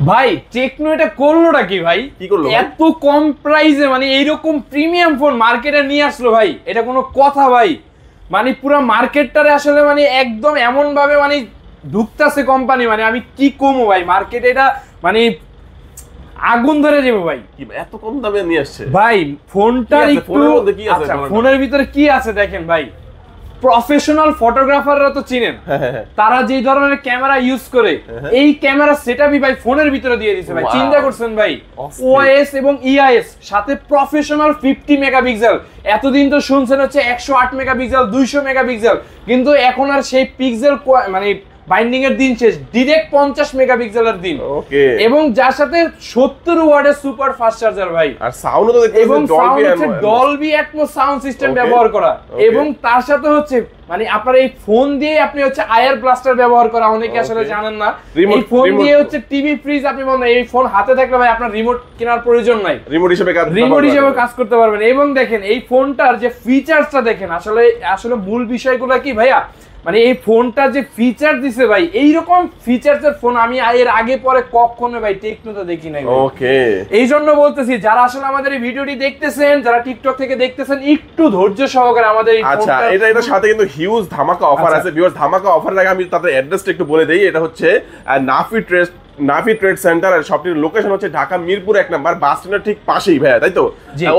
ভাই টেকনো এটা করলোটা কি ভাই, কি করলো এত কম প্রাইসে মানে এইরকম প্রিমিয়াম ফোন মার্কেটে নিয়ে আসলো ভাই, এটা কোনো কথা ভাই? মানে পুরো মার্কেটটারে আসলে মানে একদম এমন ভাবে মানে ঢুকতেছে কোম্পানি, মানে আমি কি কমো ভাই মার্কেটে, এটা মানে আগুন ধরে যাবে ভাই। কি এত কম দামে নিয়ে আসছে ভাই ফোনটার একটু, আচ্ছা ফোনের ভিতরে কি আছে দেখেন ভাই, প্রফেশনাল ফটোগ্রাফাররা তো চিনেন, তারা যে ধরনের ক্যামেরা ইউজ করে এই ক্যামেরা সেটআপই ভাই ফোনের ভিতরে দিয়ে দিয়েছে ভাই। চিন্তা করছেন ভাই, ওআইএস এবং ইআইএস সাথে প্রফেশনাল 50 মেগাপিক্সেল। এতদিন তো শুনছেন হচ্ছে 108 মেগাপিক্সেল 200 মেগাপিক্সেল, কিন্তু এখন আর সেই পিক্সেল মানে বাইন্ডিং এর দিন শেষ, ডাইরেক্ট 50 মেগাপিক্সেলের দিন। ওকে, এবং যার সাথে 70 ওয়াটের সুপার ফাস্ট চার্জার ভাই, আর সাউন্ডও তো দেখতে এবং ডলবি অ্যাটমস সাউন্ড সিস্টেম ব্যবহার করা, এবং তার সাথে হচ্ছে মানে আপনার এই ফোন দিয়ে আপনি হচ্ছে আয়ার ব্লাস্টার ব্যবহার করা, অনেকে আসলে জানেন না। এই ফোন দিয়ে হচ্ছে টিভি ফ্রিজ আপনি বলেন, এই ফোন হাতে থাকলে ভাই আপনার রিমোট কেনার প্রয়োজন নাই, রিমোট হিসেবে কাজ করতে পারবেন। এবং দেখেন এই ফোনটার যে ফিচারসটা দেখেন, আসলে মূল বিষয়গুলো কি ভাইয়া, মানে এই ফোনটা যে ফিচার দিছে ভাই, এইরকম ফিচারসের ফোন আমি এর আগে পরে কখনো ভাই টেকনোতে দেখি নাই। ওকে, এই জন্য বলতেছি যারা আসলে আমাদের এই ভিডিওটি দেখতেছেন, যারা টিকটক থেকে দেখতেছেন, একটু ধৈর্য সহকারে আমাদের এই ফোনটা। আচ্ছা, এটার সাথে কিন্তু হিউজ ধামাকা অফার আছে ভিউয়ার্স। ধামাকা অফারের আগে আমি তাদের অ্যাড্রেসটা একটু বলে দেই। এটা হচ্ছে নাফি ট্রেড সেন্টার, আর শপটির লোকেশন হচ্ছে ঢাকা মিরপুর 1 নম্বর বাস স্ট্যান্ডের ঠিক পাশেই ভাইয়া, তাই তো?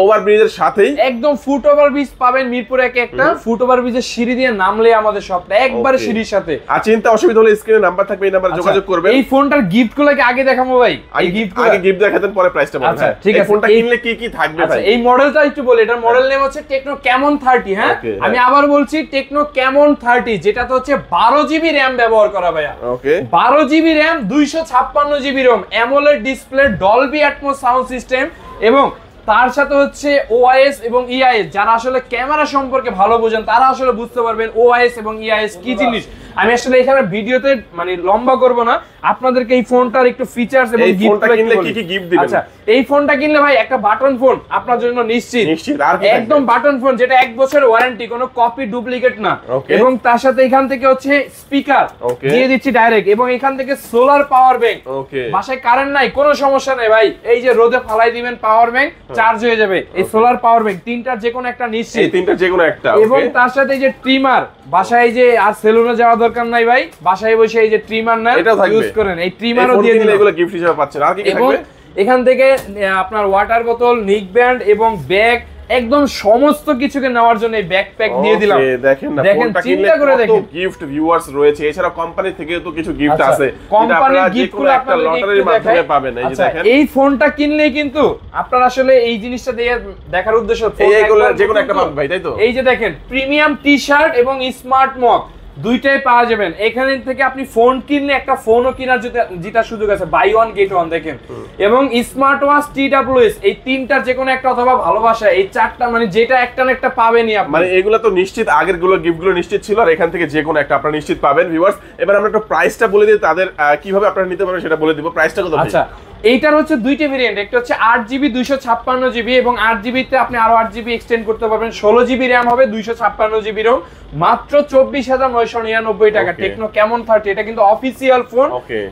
ওভারব্রিজের সাথেই একদম ফুট ওভারব্রিজ পাবেন মিরপুর 1 একটা, ফুট ওভারব্রিজের সিঁড়ি দিয়ে নামলে আমাদের শপটা একবারে সিঁড়ির সাথে। আর চিন্তা অসুবিধা হলে স্ক্রিনে নাম্বার থাকবে, এই নাম্বারে যোগাযোগ করবেন। এই ফোনটার গিফটগুলোকে আগে দেখাবো ভাই, এই গিফটগুলো আগে গিফট দেখাতেন পরে প্রাইসটা বলবেন। আচ্ছা ঠিক আছে, ফোনটা কিনলে কি কি থাকবে ভাই? এই মডেলটা একটু বলি, এটার মডেল নেম হচ্ছে টেকনো ক্যামন 30। হ্যাঁ, আমি আবার বলছি টেকনো ক্যামন 30, যেটাতে হচ্ছে 12 জিবি র‍্যাম ব্যবহার করা ভাইয়া। ওকে, 12 GB RAM 256 GB ROM, AMOLED display, Dolby atoms sound system, এবং তার সাথে হচ্ছে ওআইএস এবং ইআইএস। যারা আসলে ক্যামেরা সম্পর্কে ভালো বোঝেন তারা আসলে বুঝতে পারবেন ওআইএস এবং ইআইএস কি জিনিস। আমি আসলে এখানে ভিডিওতে মানে লম্বা করব না, আপনাদেরকে এই ফোনটার একটু ফিচারস এবং গিফট কিনলে কি কি গিফট দিবেন। আচ্ছা, এই ফোনটা কিনলে ভাই একটা বাটন ফোন আপনার জন্য নিশ্চিত, একদম বাটন ফোন, যেটা 1 বছরের ওয়ারেন্টি, কোনো কপি ডুপ্লিকেট না। এবং তার সাথে এখান থেকে হচ্ছে স্পিকার দিয়ে দিচ্ছি ডাইরেক্ট, এবং এখান থেকে সোলার পাওয়ার ব্যাংক। বাসায় কারেন্ট নাই কোনো সমস্যা নেই ভাই, এই যে রোদে ফালাই দিবেন পাওয়ার ব্যাংক, চার্জ হয়ে যাবে। এই সোলার পাওয়ার ব্যাংক তিনটার যে কোনো একটা নিশ্চিত, তিনটার যে কোনো একটা। এবং তার সাথে এই যে ট্রিমার, বাসায় যে আর সেলুনে যাওয়া দরকার নাই ভাই, বাসায় বসে এই যে ট্রিমার না ইউজ করেন, এই ট্রিমারও দিয়ে দিলে এগুলো গিফট হিসেবে পাচ্ছেন। আর কি কি থাকবে? এখান থেকে আপনার ওয়াটার বোতল, নিক ব্যান্ড এবং ব্যাগ, একদম সমস্ত কিছুকে নেওয়ার জন্য এই ব্যাকপ্যাক দিয়ে দিলাম। দেখেন না, ফোনটা কিনলে কত গিফট ভিউয়ার্স রয়েছে, এছাড়া কোম্পানি থেকে তো কিছু গিফট আছে, কোম্পানির গিফটগুলো একটা লটারির মাধ্যমে পাবেন। এই যে দেখেন, এই ফোনটা কিনলে কিন্তু আপনার আসলে এই জিনিসটা দেখার উদ্দেশ্য এইগুলো যে কোনো একটা পাবেন ভাই, তাই তো? এই যে দেখেন, প্রিমিয়াম টি-শার্ট এবং স্মার্ট মগ দুইটাই পাওয়া যাবেন। এখান থেকে আপনি ফোন কিনলে একটা ফোনও কেনার যেটা সুযোগ আছে, বাই ওয়ান গেট ওয়ান দেখেন। এবং স্মার্ট ওয়াচ, TWS, এই তিনটার যে কোনো একটা, অথবা ভালোবাসা, এই চারটা মানে যেটা একটা না একটা পাবেনই আপনি। মানে এগুলো তো নিশ্চিত, আগের গুলো গিফটগুলো নিশ্চিত ছিল, আর এখান থেকে যে কোনো একটা আপনারা নিশ্চিত পাবেন ভিউয়ার্স। এবার আমরা একটু প্রাইসটা বলে দিই, তাদের কিভাবে আপনারা নিতে পারবেন সেটা বলে দিব। প্রাইসটা কত? আচ্ছা, এইটার হচ্ছে দুইটা ভেরিয়েন্ট, একটা হচ্ছে 8GB 256GB, এবং 8GB তে আপনি আরো 8GB এক্সটেন্ড করতে পারবেন। 16GB র‍্যাম হবে, 256GB রম, মাত্র 24,999 টাকা। টেকনো ক্যামন 30, এটা কিন্তু অফিসিয়াল ফোন।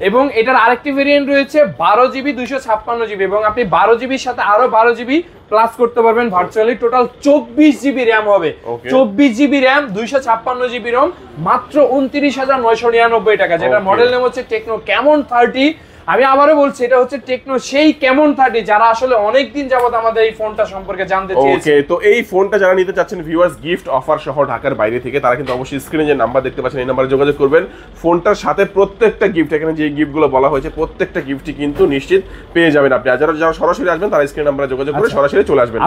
এবং এটার আরেকটি ভেরিয়েন্ট রয়েছে 12GB 256GB, এবং আপনি 12GBর সাথে আরো 12GB প্লাস করতে পারবেন ভার্চুয়ালি। টোটাল 24GB র‍্যাম হবে, 24GB র‍্যাম 256GB রম, মাত্র 29,999 টাকা, যেটা মডেল নেম হচ্ছে টেকনো ক্যামন 30। আমি আবারও বলছি, এটা হচ্ছে টেকনো সেই ক্যামন 30, যারা আসলে অনেক দিন যাবত আমাদের এই ফোনটা সম্পর্কে জানতে চেয়েছে। ওকে, তো এই ফোনটা যারা নিতে চাচ্ছেন ভিউয়ার্স, গিফট অফার সহ ঢাকার বাইরে থেকে, তারা কিন্তু অবশ্যই স্ক্রিনে যে নাম্বার দেখতে পাচ্ছেন এই নাম্বারে যোগাযোগ করবেন। ফোনটার সাথে প্রত্যেকটা গিফট, এখানে যে গিফটগুলো বলা হয়েছে প্রত্যেকটা গিফটই কিন্তু নিশ্চিত পেয়ে যাবেন আপনি। আর যারা সরাসরি আসবেন তারা স্ক্রিনে নাম্বারে যোগাযোগ করে সরাসরি চলে আসবেন।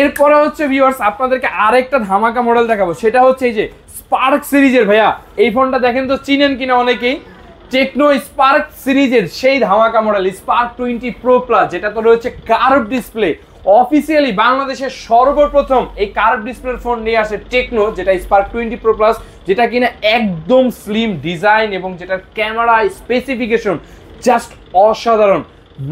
এরপরে হচ্ছে ভিউয়ার্স, আপনাদেরকে আরেকটা ধামাকা মডেল দেখাবো, সেটা হচ্ছে এই যে স্পার্ক সিরিজের। ভাইয়া এই ফোনটা দেখেন তো, চিনেন কিনা অনেকেই, টেকনো স্পার্ক সিরিজের সেই ধামাকা মডেল স্পার্ক 20 প্রো প্লাস, যেটা তো রয়েছে কার্ভ ডিসপ্লে। অফিসিয়ালি বাংলাদেশের সর্বপ্রথম এই কার্ভ ডিসপ্লের ফোন নিয়ে আসে টেকনো, যেটা স্পার্ক 20 প্রো প্লাস, যেটা কিনা একদম স্লিম ডিজাইন, এবং যেটার ক্যামেরা স্পেসিফিকেশন জাস্ট অসাধারণ।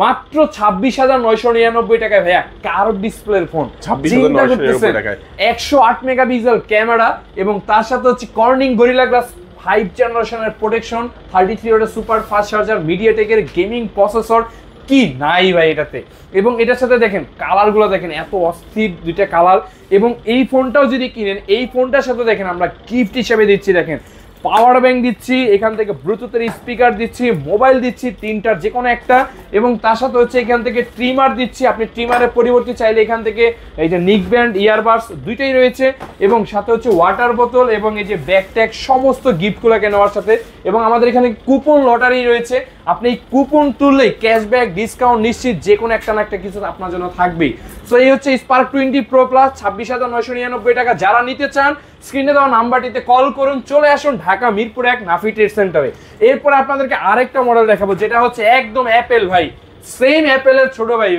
মাত্র 26,999 টাকায় ভাইয়া কার্ভ ডিসপ্লের ফোন, 26,999 টাকায় 108 মেগাপিক্সেল ক্যামেরা, এবং তার সাথে হচ্ছে কর্নিং গরিলা গ্লাস 5 জেনারেশনের প্রোটেকশন, 33 ওয়াটের সুপার ফাস্ট চার্জার, মিডিয়াটেকের গেমিং প্রসেসর, কি নাই ভাই এটাতে। এবং এটার সাথে দেখেন কালারগুলো দেখেন, এত অস্থির দুইটা কালার। এবং এই ফোনটাও যদি কিনেন, এই ফোনটার সাথে দেখেন আমরা গিফট হিসেবে দিচ্ছি, দেখেন পাওয়ার ব্যাংক দিচ্ছি, এখান থেকে ব্লুটুথের স্পিকার দিচ্ছি, মোবাইল দিচ্ছি, তিনটার যে কোনো একটা, এবং তার সাথে হচ্ছে এখান থেকে ট্রিমার দিচ্ছি। আপনি ট্রিমারের পরিবর্তে চাইলে এখান থেকে এই যে নিক ব্যান্ড, ইয়ারবাডস দুইটাই রয়েছে, এবং সাথে হচ্ছে ওয়াটার বোতল এবং এই যে ব্যাগ ট্যাগ সমস্ত গিফটগুলোকে নেওয়ার সাথে। এবং আমাদের এখানে কুপন লটারি রয়েছে, আপনি এই কুপন তুললেই ক্যাশব্যাক ডিসকাউন্ট নিশ্চিত যে কোনো একটা না একটা কিছু আপনার জন্য থাকবেই। সো এই হচ্ছে স্পার্ক 20 প্রো প্লাস 26,999 টাকা। যারা নিতে চান স্ক্রিনে দেওয়া নাম্বারটিতে কল করুন, চলে আসুন ঢাকা মিরপুর 1 নাফি ট্রেড সেন্টারে। এরপর আপনাদেরকে আরেকটা মডেল দেখাবো, যেটা হচ্ছে একদম অ্যাপেল ভাই, সেম অ্যাপেলের ছোট ভাই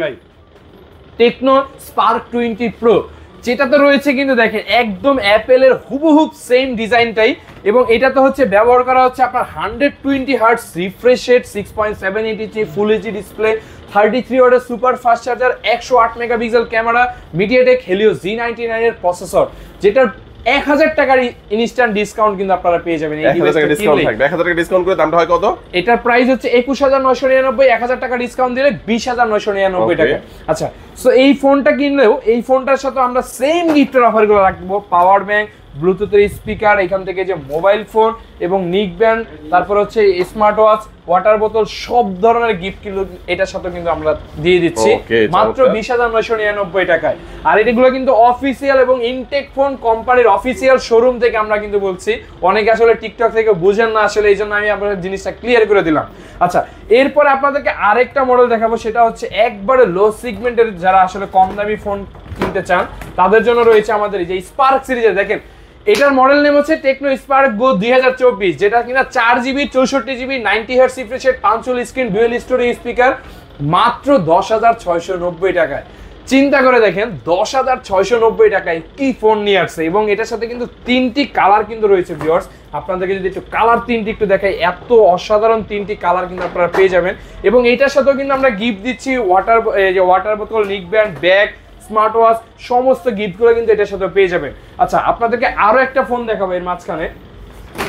টেকনো স্পার্ক 20 প্রো, যেটাতে রয়েছে কিন্তু দেখেন একদম অ্যাপেলের হুবহুব সেম ডিজাইনটাই। এবং এটাতে হচ্ছে ব্যবহার করা হচ্ছে আপনার 120 হার্টজ রিফ্রেশ রেট, 6.78 ইঞ্চি ফুল এইচডি ডিসপ্লে, 33 ওয়াটের super fast charger, 108 megapixel camera, MediaTek Helio Z99 এর প্রসেসর, যেটার 1000 টাকার ইনস্ট্যান্ট ডিসকাউন্ট কিন্তু আপনারা পেয়ে যাবেন। এই ডিভাইসটা কিনলে 1000 টাকা ডিসকাউন্ট করে দামটা হয় কত? এটার প্রাইস হচ্ছে 21,999, 1000 টাকা ডিসকাউন্ট দিলে 20,999 টাকা। আচ্ছা, সো এই ফোনটা কিনলেও এই ফোনটার সাথে আমরা সেম গিফটের অফারগুলো রাখবো, পাওয়ার ব্যাংক, ব্লুটুথের স্পিকার, এখান থেকে যে মোবাইল ফোন এবং নিক ব্যান্ড, তারপর হচ্ছে স্মার্ট ওয়াচ, ওয়াটার বোতল, সব ধরনের গিফট কিন্তু এটার সাথে কিন্তু আমরা দিয়ে দিচ্ছি মাত্র 20,999 টাকায়। আর এগুলো কিন্তু অফিসিয়াল এবং ইনটেক ফোন কোম্পানির অফিসিয়াল শোরুম থেকে আমরা কিন্তু বলছি, অনেকে আসলে টিকটক থেকে বুঝেন না আসলে, এই জন্য আমি আপনাদের জিনিসটা ক্লিয়ার করে দিলাম। আচ্ছা, এরপর আপনাদেরকে আরেকটা মডেল দেখাবো, সেটা হচ্ছে একবারে লো সেগমেন্টের, যারা আসলে কম দামি ফোন কিনতে চান তাদের জন্য রয়েছে আমাদের এই যে স্পার্ক সিরিজের। দেখেন এটার মডেল নেম হচ্ছে টেকনো স্পার্ক গো 2024, যেটা কিনা 4GB 64GB 90 hertz refresh rate, 5 screen, dual storage speaker, মাত্র 10,690 টাকায়। চিন্তা করে দেখেন 10,690 টাকায় কি ফোন নিয়ে আসছে। এবং এটার সাথে কিন্তু 3টি কালার কিন্তু রয়েছে ভিউয়ার্স, আপনাদেরকে যদি একটু কালার 3টি একটু দেখাই, এত অসাধারণ 3টি কালার কিন্তু আপনারা পেয়ে যাবেন। এবং এটার সাথেও কিন্তু আমরা গিফট দিচ্ছি ওয়াটার বোতল, নিক ব্যান্ড, ব্যাগ, স্মার্ট ওয়াচ, সমস্ত গিফটগুলো কিন্তু এটার সাথে পেয়ে যাবেন। আচ্ছা, আপনাদেরকে আরো একটা ফোন দেখাবো এর মাঝখানে,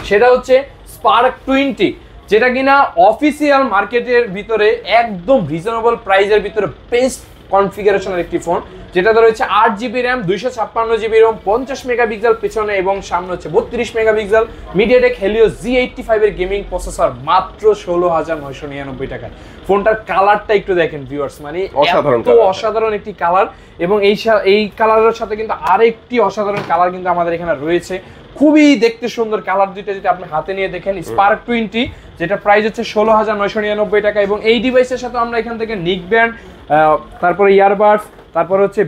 সেটা হচ্ছে স্পার্ক 20, যেটা কিনা অফিসিয়াল মার্কেটের ভিতরে একদম রিজনেবল প্রাইসের ভিতরে বেস্ট কনফিগারেশনের একটি ফোন, যেটাতে রয়েছে 8GB RAM, 256GB Rome, 50 megapixel পেছনে এবং সামনে হচ্ছে 32 মেগাপিক্সেল, মিডিয়াটেক হেলিও Z85 এর গেমিং প্রসেসর, মাত্র 16,999 টাকায়। ফোনটার কালারটা একটু দেখেন ভিউয়ার্স, মানে অসাধারণ একটি কালার। এবং এই কালারের সাথে কিন্তু আরেকটি অসাধারণ কালার কিন্তু আমাদের এখানে রয়েছে, খুবই দেখতে সুন্দর কালার দুইটা, যদি আপনি হাতে নিয়ে দেখেন। স্পার্ক 20, যেটা প্রাইস হচ্ছে 16,999 টাকা। এবং এই ডিভাইসের সাথে আমরা এখান থেকে নিক ব্যান্ড, তারপরে ইয়ারবাডস, তারপর হচ্ছে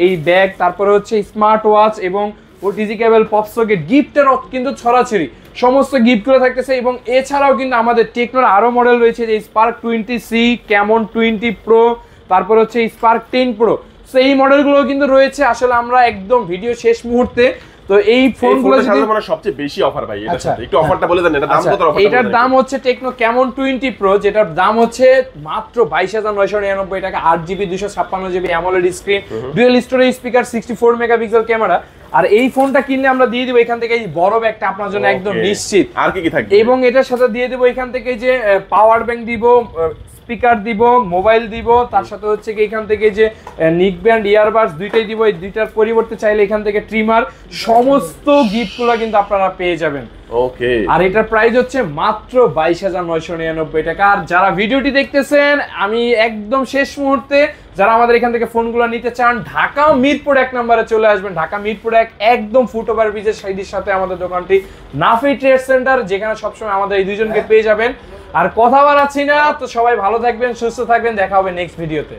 এই ব্যাগ, তারপরে হচ্ছে স্মার্ট ওয়াচ এবং ওটিজি কেবল, পপ সকেট, গিফটের কিন্তু ছড়াছড়ি সমস্ত গিফটগুলো থাকতেছে। এবং এছাড়াও কিন্তু আমাদের টেকনোর আরো মডেল রয়েছে, যে স্পার্ক 20C, ক্যামন 20 প্রো, তারপর হচ্ছে স্পার্ক 10 প্রো। সো এই মডেলগুলো কিন্তু রয়েছে। আসলে আমরা একদম ভিডিও শেষ মুহূর্তে, তো এই ফোনগুলো মানে সবচেয়ে বেশি অফার ভাই, এটার সাথে একটু অফারটা বলে দেন, এটা দাম কত? এটার দাম হচ্ছে টেকনো ক্যামন 20 প্রো, যেটার দাম হচ্ছে মাত্র 22,999 টাকা, 8GB 256GB AMOLED screen, dual storage speaker, 64 megapixel camera. আর এই ফোনটা কিনলে আমরা দিয়ে দিব এখান থেকে এই বড় ব্যাগটা আপনার জন্য একদম নিশ্চিত। আর কি কি থাকবে? এবং এটার সাথে দিয়ে দেব এখান থেকে যে পাওয়ার ব্যাংক দিব, স্পিকার দিব, মোবাইল দিব, তার সাথে হচ্ছে কি এখান থেকে যে নিক ব্যান্ড, ইয়ারবাডস দুইটাই দিব। এই দুইটার পরিবর্তে চাইলে এখান থেকে ট্রিমার, সমস্ত গিফটগুলো কিন্তু আপনারা পেয়ে যাবেন। ওকে, আর এটার প্রাইস হচ্ছে মাত্র 22,999 টাকা। আর যারা ভিডিওটি দেখতেছেন, আমি একদম শেষ মুহূর্তে যারা আমাদের এখান থেকে ফোনগুলো নিতে চান, ঢাকা মিরপুর 1 নম্বরে চলে আসবেন। ঢাকা মিরপুর 1 একদম ফুটওভার ব্রিজের সাইডের সাথে আমাদের দোকানটি, নাফি ট্রেড সেন্টার, যেখানে সবসময় আমাদের এই দুইজনকে পেয়ে যাবেন। আর কথা বাড়াচ্ছি না, তো সবাই ভালো থাকবেন, সুস্থ থাকবেন, দেখা হবে নেক্সট ভিডিওতে।